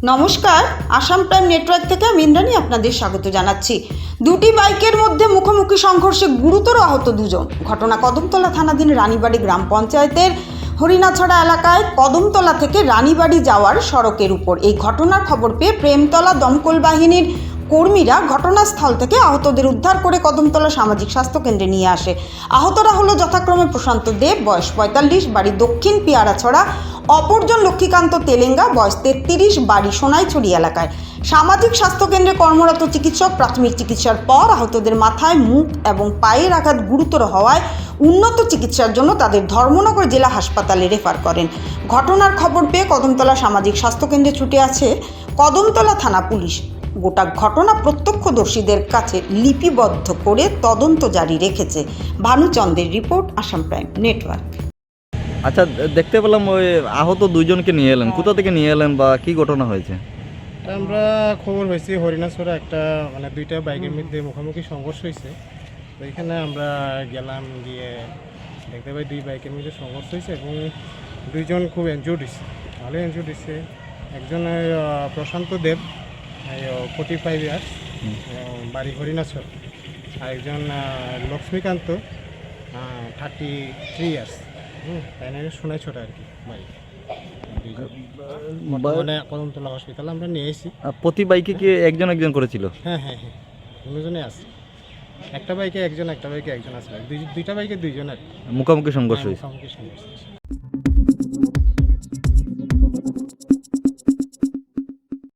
নমস্কার, Assam prime network থেকে আমি ইন্দ্রাণী আপনাদের স্বাগত জানাচ্ছি। দুটি বাইকের মধ্যে মুখোমুখি সংঘর্ষে গুরুতর আহত দুজন। ঘটনা কদমতলা থানাধীন রানীবাড়ি গ্রাম পঞ্চায়েতের হরিণাছড়া এলাকায় কদমতলা থেকে রানীবাড়ি যাওয়ার সড়কের উপর। এই ঘটনার খবর পেয়ে প্রেমতলা দমকল বাহিনীর কর্মীরা ঘটনাস্থল থেকে আহতদের উদ্ধার করে কদমতলা সামাজিক স্বাস্থ্য কেন্দ্রে নিয়ে আসে। আহতরা হলো যথাক্রমে প্রশান্ত দেব, বয়স 45, বাড়ি দক্ষিণ পিয়ারাছড়া, অপরজন লক্ষ্মীকান্ত তেলেঙ্গা, বয়স 33, বাড়ি সোনাইছড়ি এলাকায়। সামাজিক স্বাস্থ্যকেন্দ্রে কর্মরত চিকিৎসক প্রাথমিক চিকিৎসার পর আহতদের মাথায়, মুখ এবং পায়ের আঘাত গুরুতর হওয়ায় উন্নত চিকিৎসার জন্য তাদের ধর্মনগর জেলা হাসপাতালে রেফার করেন। ঘটনার খবর পেয়ে কদমতলা সামাজিক স্বাস্থ্যকেন্দ্রে ছুটে আছে কদমতলা থানা পুলিশ। গোটা ঘটনা প্রত্যক্ষদর্শীদের কাছে লিপিবদ্ধ করে তদন্ত জারি রেখেছে। ভানুচন্দ্রের রিপোর্ট, আসাম প্রাইম নেটওয়ার্ক। আচ্ছা, দেখতে পেলাম ওই আহত দুইজনকে নিয়ে এলেন, কোথা থেকে নিয়ে এলেন বা কি ঘটনা হয়েছে? আমরা খবর হয়েছি হরিণাছড়া একটা দুইটা বাইকের মধ্যে মুখোমুখি সংঘর্ষ হয়েছে। তো এখানে আমরা গেলাম, গিয়ে দেখতে পাই দুই বাইকের মধ্যে সংঘর্ষ হয়েছে এবং দুইজন খুব এনজোর্ড হয়েছে, ভালো এনজোর্ড হয়েছে। একজন প্রশান্ত দেব, 45 ইয়ার্স, বাড়ি হরিণাছড়া, আর একজন লক্ষ্মীকান্ত, 33 ইয়ার্স, তাই না, সোনাইছড়া আর কি বাড়ি। কদমতলা হসপিটাল আমরা নিয়ে এসেছি। প্রতি বাইকে কি একজন একজন করেছিল? হ্যাঁ, দুজনে আছে। একটা বাইকে একজন, একটা বাইকে একজন আছে, দুইটা বাইকে দুইজন আর কি। মুখোমুখি সংঘর্ষ হয়েছে। মুখোমুখি সংঘর্ষ হয়েছে।